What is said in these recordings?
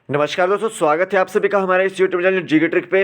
नमस्कार दोस्तों, स्वागत है आप सभी का हमारे इस यूट्यूब चैनल जीके ट्रिक पे।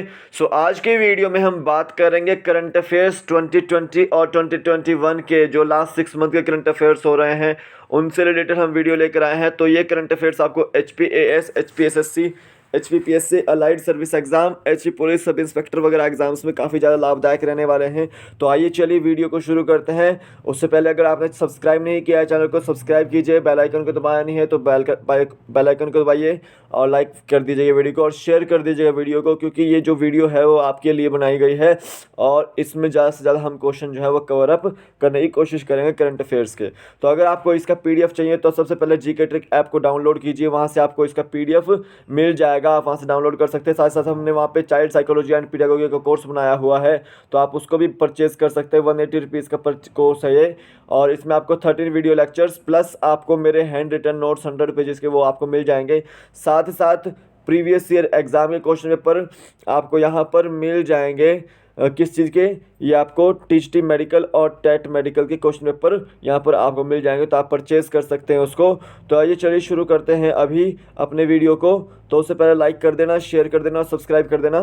आज के वीडियो में हम बात करेंगे करंट अफेयर्स 2020 और 2021 के जो लास्ट 6 मंथ के करंट अफेयर्स हो रहे हैं उनसे रिलेटेड हम वीडियो लेकर आए हैं। तो ये करंट अफेयर्स आपको HPAS, HPSSC, HPPSC, allied service exam, HP police sub inspector वगैरह एग्जाम्स में काफ़ी ज़्यादा लाभदायक रहने वाले हैं। तो आइए चलिए वीडियो को शुरू करते हैं। उससे पहले अगर आपने सब्सक्राइब नहीं किया है चैनल को सब्सक्राइब कीजिए, बेल आइकन को दबाया नहीं है तो बेल आइकन को दबाइए और लाइक कर दीजिएगा वीडियो को और शेयर कर दीजिएगा वीडियो को, क्योंकि ये जो वीडियो है वो आपके लिए बनाई गई है और इसमें ज़्यादा से ज़्यादा हम क्वेश्चन जो है वो कवर अप करने की कोशिश करेंगे करंट अफेयर्स के। तो अगर आपको इसका PDF चाहिए तो सबसे पहले जीके ट्रिक ऐप को डाउनलोड कीजिए, वहाँ से आपको इसका PDF मिल जाएगा, आप वहाँ से डाउनलोड कर सकते हैं। साथ साथ हमने वहाँ पे चाइल्ड साइकोलॉजी एंड पीडियागोगी का कोर्स बनाया हुआ है, तो आप उसको भी परचेज कर सकते हैं। 180 रुपीज़ का कोर्स है ये, और इसमें आपको 13 वीडियो लेक्चर्स प्लस आपको मेरे हैंड रिटन नोट्स 100 पेजेस के वो आपको मिल जाएंगे। साथ ही साथ प्रीवियस ईयर एग्जाम के क्वेश्चन पेपर आपको यहाँ पर मिल जाएंगे। किस चीज़ के? ये आपको TGT मेडिकल और टेट मेडिकल के क्वेश्चन पेपर यहाँ पर आपको मिल जाएंगे, तो आप परचेज़ कर सकते हैं उसको। तो आइए चलिए शुरू करते हैं अभी अपने वीडियो को। तो उससे पहले लाइक कर देना, शेयर कर देना और सब्सक्राइब कर देना।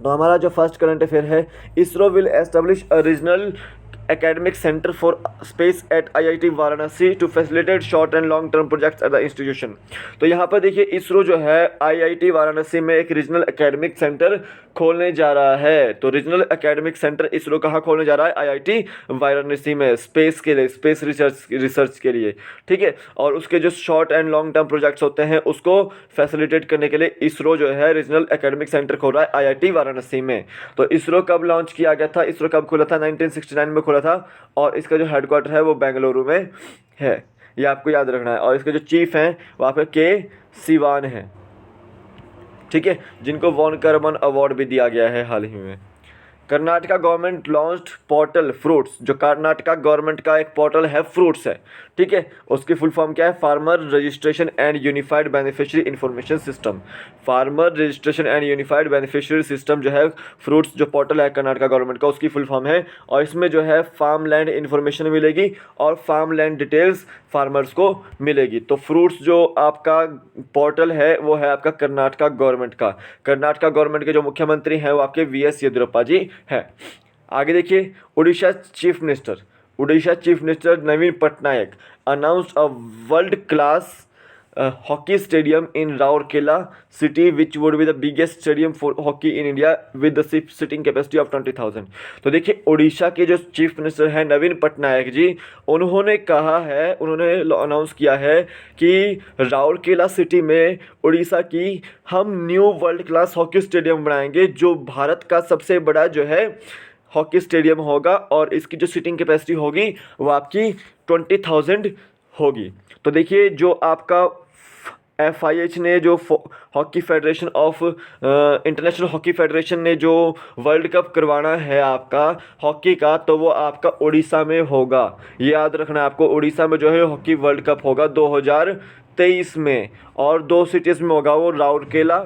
तो हमारा जो फर्स्ट करंट अफेयर है, ISRO will establish a regional academic center for space at IIT Varanasi to facilitate short and long term projects at the institution. तो यहाँ पर देखिए इसरो जो है IIT वाराणसी में एक रीजनल एकेडमिक सेंटर खोलने जा रहा है। तो रीजनल एकेडमिक सेंटर इसरो कहाँ खोलने जा रहा है? IIT वाराणसी में, स्पेस के लिए, स्पेस रिसर्च के लिए, ठीक है। और उसके जो short and long term projects होते हैं उसको फैसिलिटेट करने के लिए इसरो जो है रीजनल एकेडमिक सेंटर खोल रहा है IIT वाराणसी में। तो इसरो कब लॉन्च किया गया था? इसरो कब खुला था? 1969 में खुला था, और इसका जो हेडक्वार्टर है वो बेंगलुरु में है, ये आपको याद रखना है। और इसके जो चीफ हैं वहाँ पे के सिवान हैं, ठीक है, जिनको वॉन करमन अवार्ड भी दिया गया है हाल ही में। Karnataka government launched portal fruits. जो कर्नाटका गवर्नमेंट का एक पोर्टल है फ्रूट्स है, ठीक है, उसकी फुल फॉर्म क्या है? Farmer registration and unified beneficiary information system. Farmer registration and unified beneficiary system जो है फ्रूट्स जो पोर्टल है कर्नाटका गवर्नमेंट का, उसकी फुल फॉर्म है। और इसमें जो है फार्म लैंड इन्फॉर्मेशन मिलेगी और फार्म लैंड डिटेल्स फार्मर्स को मिलेगी। तो फ्रूट्स जो आपका पोर्टल है वो है आपका कर्नाटका गवर्नमेंट का। कर्नाटका गवर्नमेंट के जो मुख्यमंत्री हैं वो आपके VS येदियुरप्पा जी है। आगे देखिए, Orissa chief minister Naveen Patnaik announced a world class hockey stadium in Rourkela city which would be the biggest stadium for hockey in India with the sitting capacity of 20,000। तो देखिए उड़ीसा के जो चीफ मिनिस्टर हैं नवीन पटनायक जी, उन्होंने कहा है, उन्होंने अनाउंस किया है कि राउरकेला सिटी में उड़ीसा की हम new world class hockey stadium बनाएंगे, जो भारत का सबसे बड़ा जो है हॉकी स्टेडियम होगा, और इसकी जो सीटिंग कैपेसिटी होगी वो आपकी 20,000 होगी। तो देखिए जो आपका FIH ने जो hockey federation of international hockey federation ने जो वर्ल्ड कप करवाना है आपका हॉकी का, तो वो आपका उड़ीसा में होगा। ये याद रखना है आपको, उड़ीसा में जो है हॉकी वर्ल्ड कप होगा 2023 में, और 2 सिटीज़ में होगा वो, राउरकेला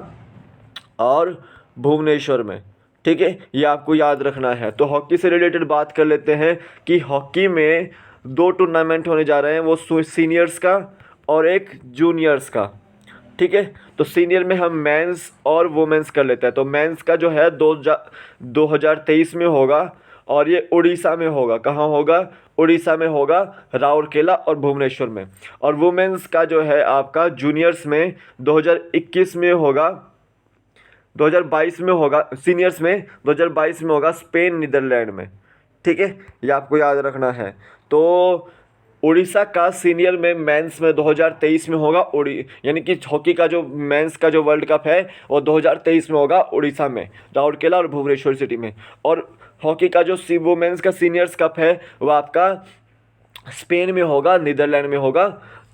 और भुवनेश्वर में, ठीक है, ये आपको याद रखना है। तो हॉकी से रिलेटेड बात कर लेते हैं कि हॉकी में 2 टूर्नामेंट होने जा रहे हैं, वो सीनियर्स का और एक जूनियर्स का, ठीक है। तो सीनियर में हम मेंस और वुमेंस कर लेते हैं। तो मेंस का जो है 2023 में होगा, और ये उड़ीसा में होगा। कहाँ होगा? उड़ीसा में होगा, राउरकेला और भुवनेश्वर में। और वुमेंस का जो है आपका जूनियर्स में 2021 में होगा, 2022 में होगा, सीनियर्स में 2022 में होगा स्पेन नीदरलैंड में, ठीक है, ये आपको याद रखना है। तो उड़ीसा का सीनियर में मेंस में 2023 में होगा, यानी कि हॉकी का जो मेंस का जो वर्ल्ड कप है वो 2023 में होगा उड़ीसा में, राउरकेला और भुवनेश्वर सिटी में। और हॉकी का जो वुमेन्स का सीनियर्स कप है वो आपका स्पेन में होगा, नीदरलैंड में होगा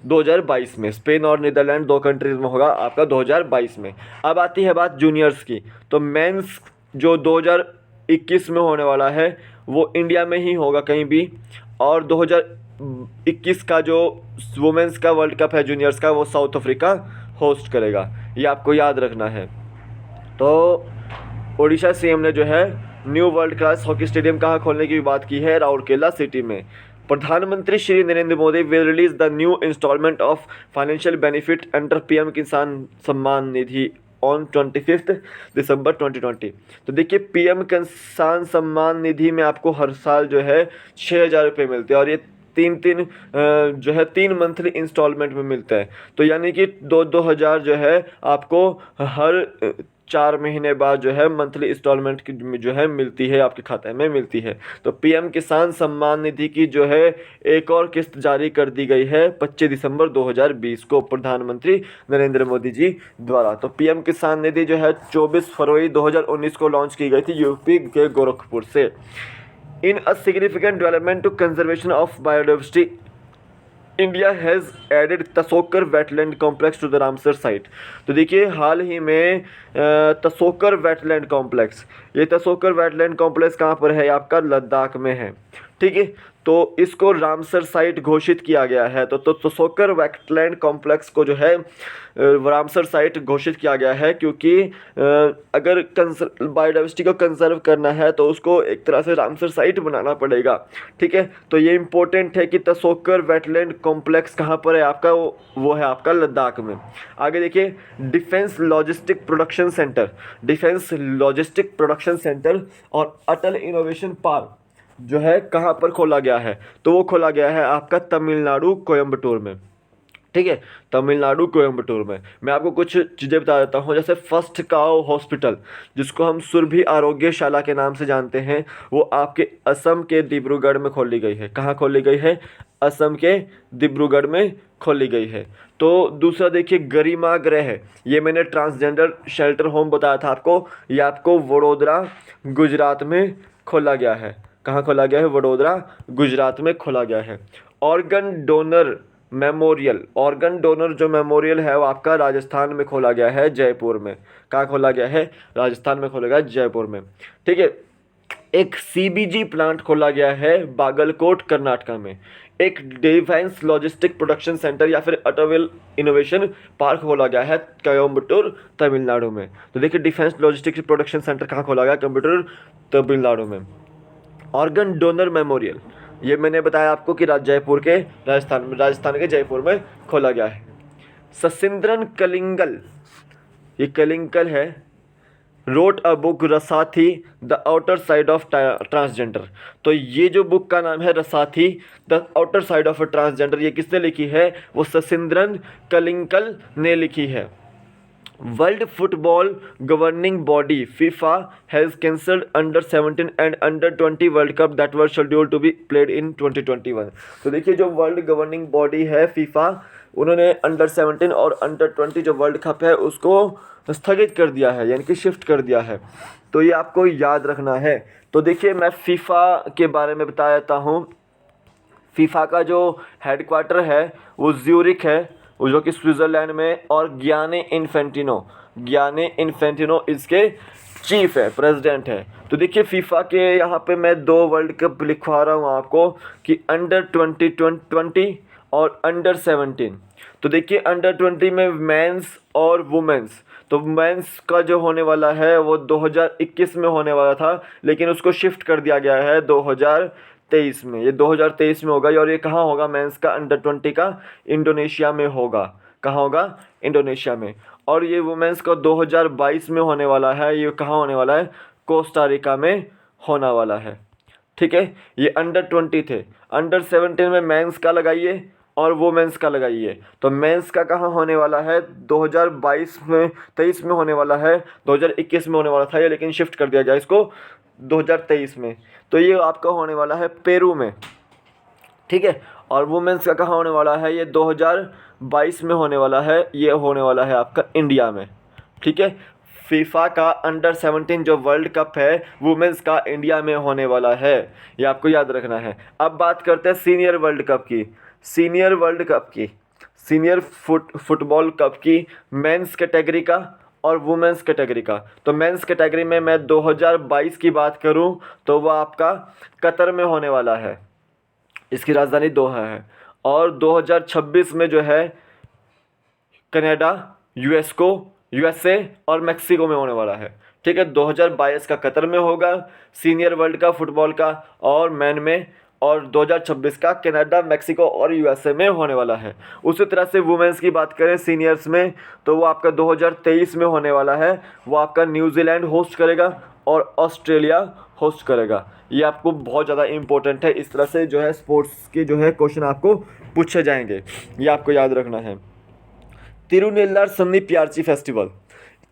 2022 में। स्पेन और नीदरलैंड 2 कंट्रीज में होगा आपका 2022 में। अब आती है बात जूनियर्स की। तो मेंस जो 2021 में होने वाला है वो इंडिया में ही होगा कहीं भी, और 2021 का जो वुमेंस का वर्ल्ड कप है जूनियर्स का, वो साउथ अफ्रीका होस्ट करेगा, ये आपको याद रखना है। तो उड़ीसा CM ने जो है new world class hockey stadium कहाँ खोलने की बात की है? राउरकेला सिटी में। प्रधानमंत्री Shri Narendra Modi will release the new instalment of financial benefit under PM Kisan Samman Nidhi on 25 दिसंबर 2020। तो देखिए पीएम किसान सम्मान निधि में आपको हर साल जो है 6,000 रुपये मिलते हैं और ये जो है 3 मंथली इंस्टॉलमेंट में मिलता है। तो यानी कि 2,000 जो है आपको हर 4 महीने बाद जो है मंथली इंस्टॉलमेंट की जो है मिलती है, आपके खाते में मिलती है। तो पीएम किसान सम्मान निधि की जो है एक और किस्त जारी कर दी गई है 25 दिसंबर 2020 को प्रधानमंत्री नरेंद्र मोदी जी द्वारा। तो पीएम किसान निधि जो है 24 फरवरी 2019 को लॉन्च की गई थी यूपी के गोरखपुर से। In a significant development to conservation of biodiversity, India has added Tso Kar wetland complex to the Ramsar site. तो देखिए हाल ही में तसोकर वेटलैंड कॉम्प्लेक्स, ये तसोकर वेटलैंड कॉम्प्लेक्स कहाँ पर है? आपका लद्दाख में है, ठीक है। तो इसको रामसर साइट घोषित किया गया है। तो तसोकर वेटलैंड कॉम्प्लेक्स को जो है रामसर साइट घोषित किया गया है क्योंकि अगर बायोडाइवर्सिटी को कंजर्व करना है तो उसको एक तरह से रामसर साइट बनाना पड़ेगा, ठीक है। तो ये इम्पोर्टेंट है कि तसोकर वेटलैंड कॉम्प्लेक्स कहाँ पर है आपका? वो है आपका लद्दाख में। आगे देखिए defence logistic production centre, defence logistic production centre और अटल इनोवेशन पार्क जो है कहाँ पर खोला गया है? तो वो खोला गया है आपका तमिलनाडु कोयम्बटूर में, ठीक है। तमिलनाडु कोयम्बटूर में मैं आपको कुछ चीज़ें बता देता हूँ। जैसे फर्स्ट काओ हॉस्पिटल, जिसको हम सुरभि आरोग्यशाला के नाम से जानते हैं, वो आपके असम के डिब्रूगढ़ में खोली गई है। कहाँ खोली गई है? असम के डिब्रूगढ़ में खोली गई है। तो दूसरा देखिए गरिमा गृह, ये मैंने ट्रांसजेंडर शेल्टर होम बताया था आपको, ये आपको वडोदरा गुजरात में खोला गया है। कहाँ खोला गया है? वडोदरा गुजरात में खोला गया है। Organ donor memorial, organ donor जो मेमोरियल है वो आपका राजस्थान में खोला गया है, जयपुर में। कहाँ खोला गया है? राजस्थान में खोला गया है, जयपुर में, ठीक है। एक सीबीजी प्लांट खोला गया है बागलकोट कर्नाटका में। एक डिफेंस लॉजिस्टिक प्रोडक्शन सेंटर या फिर अटल इनोवेशन पार्क खोला गया है कोयम्बटूर तमिलनाडु में। तो देखिए डिफेंस लॉजिस्टिक प्रोडक्शन सेंटर कहाँ खोला गया? कोयम्बटूर तमिलनाडु में। ऑर्गन डोनर मेमोरियल, ये मैंने बताया आपको कि जयपुर के राजस्थान के जयपुर में खोला गया है। ससिंद्रन कलिंगल, ये कलिंगल है, wrote a book Rasathi the outer side of transgender. तो ये जो बुक का नाम है Rasathi the outer side of transgender, ये किसने लिखी है? वो ससिंद्रन कलिंगल ने लिखी है। World football governing body FIFA has cancelled under 17 and under 20 world cup that were scheduled to be played in 2021। तो देखिए जो वर्ल्ड गवर्निंग बॉडी है फीफा, उन्होंने अंडर 17 और अंडर 20 जो वर्ल्ड कप है उसको स्थगित कर दिया है, यानी कि शिफ्ट कर दिया है। तो ये आपको याद रखना है। तो देखिए मैं फीफा के बारे में बता देता हूँ। फीफा का जो हेडक्वार्टर है वो ज्यूरिक है, वो जो कि स्विट्ज़रलैंड में, और गियानी इन्फेंटिनो इसके चीफ है, प्रेसिडेंट है। तो देखिए फीफा के यहाँ पे मैं 2 वर्ल्ड कप लिखवा रहा हूँ आपको कि अंडर 20 और अंडर 17। तो देखिए अंडर 20 में मेंस और वुमेंस, तो मेंस का जो होने वाला है वो 2021 में होने वाला था, लेकिन उसको शिफ्ट कर दिया गया है 2023 में। ये 2023 में होगा और ये कहाँ होगा? मेंस का अंडर 20 का इंडोनेशिया में होगा। कहाँ होगा? इंडोनेशिया में। और ये वुमेंस का 2022 में होने वाला है, ये कहाँ होने वाला है? कोस्टा रिका में होने वाला है, ठीक है। ये अंडर 20 थे। अंडर 17 में मेंस का लगाइए और वुमेंस का लगाइए। तो मेंस का कहाँ होने वाला है? 2022 में 23 में होने वाला है, 2021 में होने वाला था ये, लेकिन शिफ्ट कर दिया गया इसको 2023 में। तो ये आपका होने वाला है पेरू में, ठीक है। और वुमेंस का कहाँ होने वाला है? ये 2022 में होने वाला है, ये होने वाला है आपका इंडिया में, ठीक है। फीफा का अंडर 17 जो वर्ल्ड कप है वुमेंस का इंडिया में होने वाला है, ये आपको याद रखना है। अब बात करते हैं सीनियर वर्ल्ड कप की, सीनियर फुटबॉल कप की, मेंस कैटेगरी का और वुमेंस कैटेगरी का। तो मेंस कैटेगरी में मैं 2022 की बात करूं तो वह आपका कतर में होने वाला है, इसकी राजधानी दोहा है। और 2026 में जो है कनाडा, यूएसए और मेक्सिको में होने वाला है, ठीक है। 2022 का कतर में होगा सीनियर वर्ल्ड कप फुटबॉल का और मैन में, और 2026 का कनाडा, मैक्सिको और यूएसए में होने वाला है। उसी तरह से वुमेंस की बात करें सीनियर्स में, तो वो आपका 2023 में होने वाला है। वो आपका न्यूजीलैंड होस्ट करेगा और ऑस्ट्रेलिया होस्ट करेगा। ये आपको बहुत ज़्यादा इंपॉर्टेंट है। इस तरह से जो है स्पोर्ट्स के जो है क्वेश्चन आपको पूछे जाएंगे, ये आपको याद रखना है। तिरुनेल्लार सन्नी पियार्ची फेस्टिवल,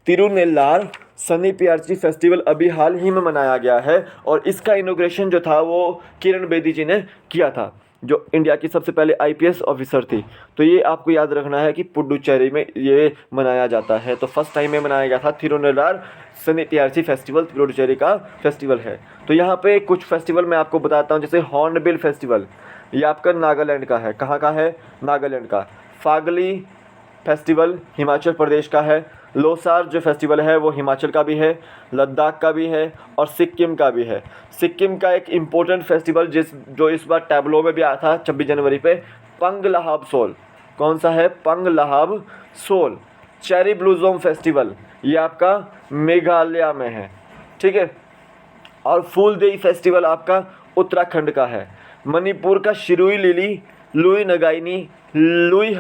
तिरुनेल्लार सन्नी पियार्ची फेस्टिवल अभी हाल ही में मनाया गया है और इसका इनॉग्रेशन जो था वो किरण बेदी जी ने किया था, जो इंडिया की सबसे पहले आईपीएस ऑफिसर थी। तो ये आपको याद रखना है कि पुडुचेरी में ये मनाया जाता है। तो फर्स्ट टाइम में मनाया गया था तिरुनेल्लार सन्नी पियार्ची फेस्टिवल, पुडुचेरी का फेस्टिवल है। तो यहाँ पे कुछ फेस्टिवल मैं आपको बताता हूँ, जैसे हॉर्नबिल फेस्टिवल, ये आपका नागालैंड का है। कहाँ का है? नागालैंड का। फागली फेस्टिवल हिमाचल प्रदेश का है। लोसार जो फेस्टिवल है वो हिमाचल का भी है, लद्दाख का भी है और सिक्किम का भी है। सिक्किम का एक इम्पोर्टेंट फेस्टिवल जो इस बार टैबलो में भी आया था 26 जनवरी पे, पंग लहाब सोल। कौन सा है? पंग लहाब सोल। चेरी ब्लूजोम फेस्टिवल, ये आपका मेघालय में है, ठीक है। और फूल देई फेस्टिवल आपका उत्तराखंड का है। मणिपुर का शिरुई लिली, लुई नगाइनी, लुई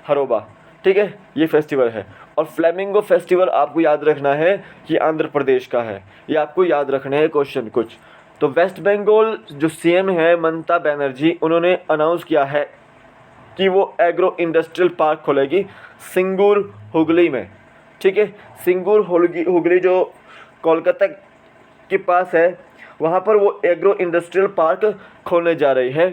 हरोबा, ठीक है, ये फेस्टिवल है। और फ्लेमिंगो फेस्टिवल आपको याद रखना है कि आंध्र प्रदेश का है। ये आपको याद रखने हैं क्वेश्चन कुछ। तो वेस्ट बंगाल जो सीएम है ममता बनर्जी, उन्होंने अनाउंस किया है कि वो एग्रो इंडस्ट्रियल पार्क खोलेगी सिंगूर हुगली में, ठीक है। सिंगूर हुगली जो कोलकाता के पास है, वहाँ पर वो एग्रो इंडस्ट्रियल पार्क खोलने जा रही है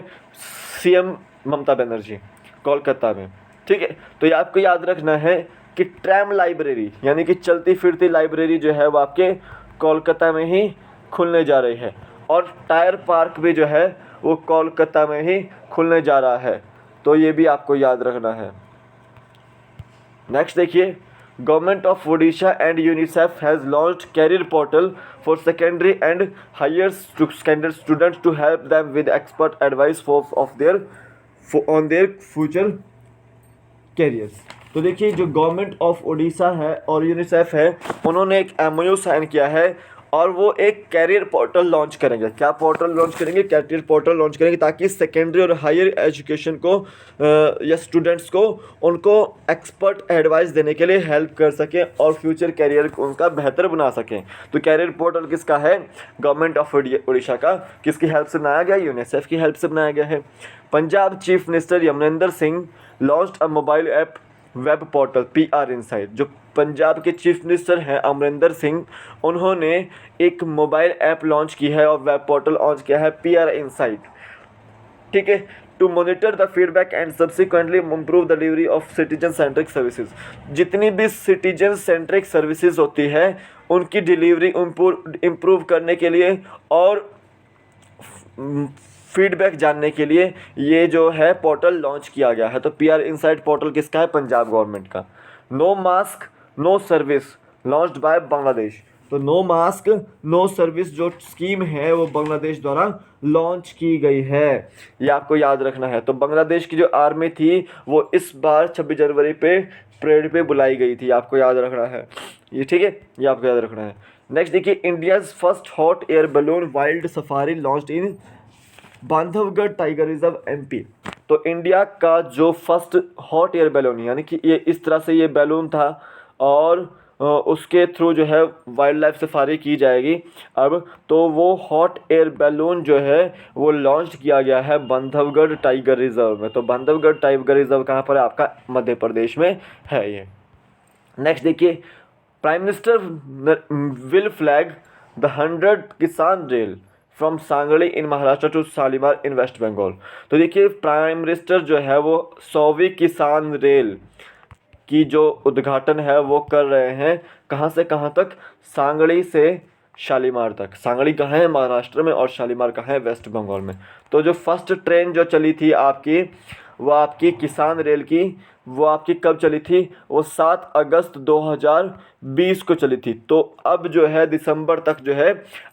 सीएम ममता बनर्जी, कोलकाता में, ठीक है। तो ये आपको याद रखना है कि ट्रैम लाइब्रेरी यानी कि चलती फिरती लाइब्रेरी जो है वो आपके कोलकाता में ही खुलने जा रही है। और टायर पार्क भी जो है वो कोलकाता में ही खुलने जा रहा है। तो ये भी आपको याद रखना है। नेक्स्ट देखिए, government of Odisha and UNICEF has launched career portal for secondary and higher secondary students to help them with expert advice on their future careers. तो देखिए, जो गवर्नमेंट ऑफ ओडिशा है और यूनिसेफ है, उन्होंने एक एमओयू साइन किया है और वो एक कैरियर पोर्टल लॉन्च करेंगे। क्या पोर्टल लॉन्च करेंगे? कैरियर पोर्टल लॉन्च करेंगे, ताकि सेकेंडरी और हायर एजुकेशन को या स्टूडेंट्स को उनको एक्सपर्ट एडवाइस देने के लिए हेल्प कर सकें और फ्यूचर कैरियर को उनका बेहतर बना सकें। तो कैरियर पोर्टल किसका है? गवर्नमेंट ऑफ ओडिशा का। किसकी हेल्प से बनाया गया? यूनिसेफ की हेल्प से बनाया गया है। Punjab chief minister Amarinder Singh launched a mobile app web portal PR insight. जो पंजाब के चीफ मिनिस्टर हैं अमरिंदर सिंह, उन्होंने एक मोबाइल ऐप लॉन्च की है और वेब पोर्टल लॉन्च किया है PR इनसाइट, ठीक है, to monitor the feedback and subsequently improve the delivery of citizen centric services. जितनी भी सिटीजन सेंट्रिक सर्विसेज होती है उनकी डिलीवरी इम्प्रूव करने के लिए और फीडबैक जानने के लिए ये जो है पोर्टल लॉन्च किया गया है। तो PR इनसाइट पोर्टल किसका है? पंजाब गवर्नमेंट का। No mask no service launched by Bangladesh. तो नो मास्क नो सर्विस जो स्कीम है वो बांग्लादेश द्वारा लॉन्च की गई है, ये आपको याद रखना है। तो बांग्लादेश की जो आर्मी थी वो इस बार 26 जनवरी पे परेड पे बुलाई गई थी, आपको याद रखना है ये, ठीक है, ये आपको याद रखना है। नेक्स्ट देखिए, India's first hot air balloon wild safari launched in Bandhavgarh tiger reserve MP। तो इंडिया का जो फर्स्ट हॉट एयर बैलून, यानी कि ये इस तरह से ये बैलून था और उसके थ्रू जो है वाइल्ड लाइफ सफारी की जाएगी अब। तो वो हॉट एयर बैलून जो है वो लॉन्च किया गया है बांधवगढ़ टाइगर रिजर्व में। तो बांधवगढ़ टाइगर रिजर्व कहाँ पर है? आपका मध्य प्रदेश में है ये। नेक्स्ट देखिए, prime minister will flag the 100 Kisan rail from Sangli in Maharashtra to Shalimar in West Bengal. तो देखिए, प्राइम मिनिस्टर जो है वो 100वीं किसान रेल की जो उद्घाटन है वो कर रहे हैं। कहाँ से कहाँ तक? सांगली से शालीमार तक। सांगली कहाँ है? महाराष्ट्र में, और शालीमार कहाँ है? वेस्ट बंगाल में। तो जो फर्स्ट ट्रेन जो चली थी आपकी, वो आपकी किसान रेल की, वो आपकी कब चली थी? वो 7 अगस्त 2020 को चली थी। तो अब जो है दिसंबर तक जो है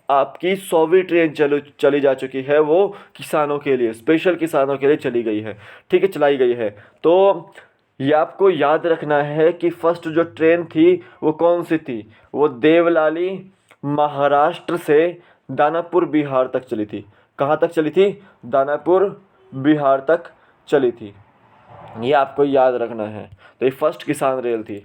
आपकी 100वीं ट्रेन चली जा चुकी है, वो किसानों के लिए, स्पेशल किसानों के लिए चली गई है, ठीक है, चलाई गई है। तो ये आपको याद रखना है कि फर्स्ट जो ट्रेन थी वो कौन सी थी? वो देवलाली महाराष्ट्र से दानापुर बिहार तक चली थी। कहाँ तक चली थी? दानापुर बिहार तक चली थी, ये आपको याद रखना है। तो ये फर्स्ट किसान रेल थी।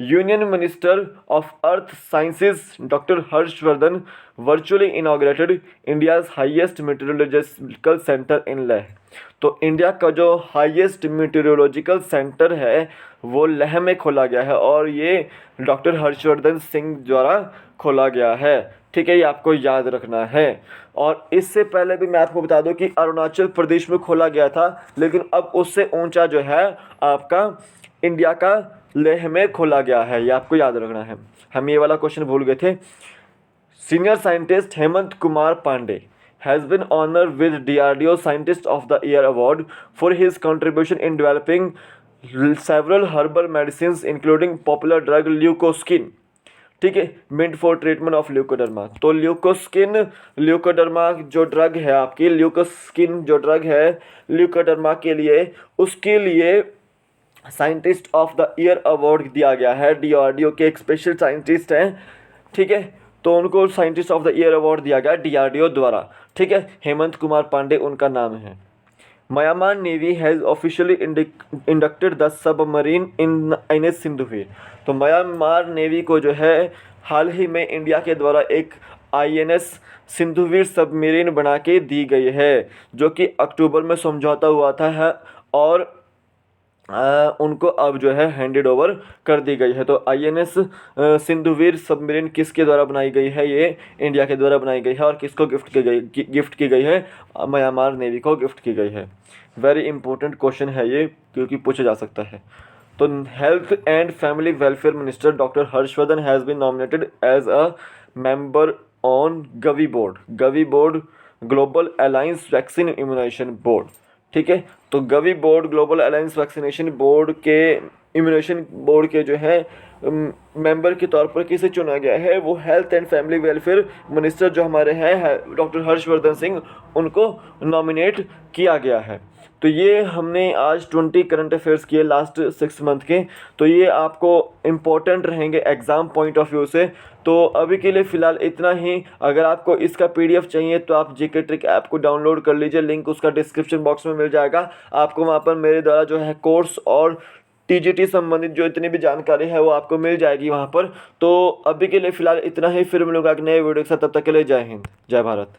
Union minister of earth sciences doctor Harsh Vardhan virtually inaugurated India's highest meteorological centre in Leh. तो इंडिया का जो हाईएस्ट मीटेरोलॉजिकल सेंटर है वो लेह में खोला गया है और ये डॉक्टर हर्षवर्धन सिंह द्वारा खोला गया है। ठीक है, ये आपको याद रखना है। और इससे पहले भी मैं आपको बता दूं कि अरुणाचल प्रदेश में खोला गया था, लेकिन अब उससे ऊंचा जो है आपका इंडिया का लेह में खोला गया है, ये आपको याद रखना है। हम ये वाला क्वेश्चन भूल गए थे। Senior scientist Hemant Kumar Pandey has been honored with DRDO Scientist of the Year award for his contribution in developing several herbal medicines including popular drug leucospin। ठीक है, meant for treatment of leucoderma. तो ल्यूकोडर्मा जो drug है आपकी, ल्यूकोस्किन जो drug है leucoderma के लिए, उसके लिए scientist of the year award दिया गया है। डीआरडीओ के एक स्पेशल साइंटिस्ट हैं, ठीक है, तो उनको scientist of the year award दिया गया डीआरडीओ द्वारा। ठीक है, हेमंत कुमार पांडे उनका नाम है। Myanmar navy has officially inducted the submarine in INS Sindhuvir. तो म्यांमार नेवी को जो है हाल ही में इंडिया के द्वारा एक आईएनएस सिंधुवीर सबमरीन बना के दी गई है, जो कि अक्टूबर में समझौता हुआ था है और उनको अब जो है हैंडेड ओवर कर दी गई है। तो आईएनएस सिंधुवीर सबमरीन किसके द्वारा बनाई गई है? ये इंडिया के द्वारा बनाई गई है और किसको गिफ्ट की गई है? म्यांमार नेवी को गिफ्ट की गई है। वेरी इंपॉर्टेंट क्वेश्चन है ये, क्योंकि पूछा जा सकता है। तो health and family welfare minister doctor Harshvardhan has been nominated as a member on GAVI board global alliance vaccine immunization board. ठीक है, तो GAVI board global alliance vaccination board के इम्यूनेशन बोर्ड के जो है मेंबर के तौर पर किसे चुना गया है? वो health and family welfare minister जो हमारे हैं डॉक्टर हर्षवर्धन सिंह, उनको नॉमिनेट किया गया है। तो ये हमने आज 20 करंट अफेयर्स किए लास्ट 6 मंथ के, तो ये आपको इम्पोर्टेंट रहेंगे एग्ज़ाम पॉइंट ऑफ व्यू से। तो अभी के लिए फ़िलहाल इतना ही। अगर आपको इसका पीडीएफ चाहिए तो आप जीके ट्रिक ऐप को डाउनलोड कर लीजिए, लिंक उसका डिस्क्रिप्शन बॉक्स में मिल जाएगा आपको। वहाँ पर मेरे द्वारा जो है कोर्स और टीजीटी संबंधित जो इतनी भी जानकारी है वो आपको मिल जाएगी वहाँ पर। तो अभी के लिए फ़िलहाल इतना ही, फिर मिलूंगा एक नए वीडियो के साथ। तब तक के लिए जय हिंद, जय भारत।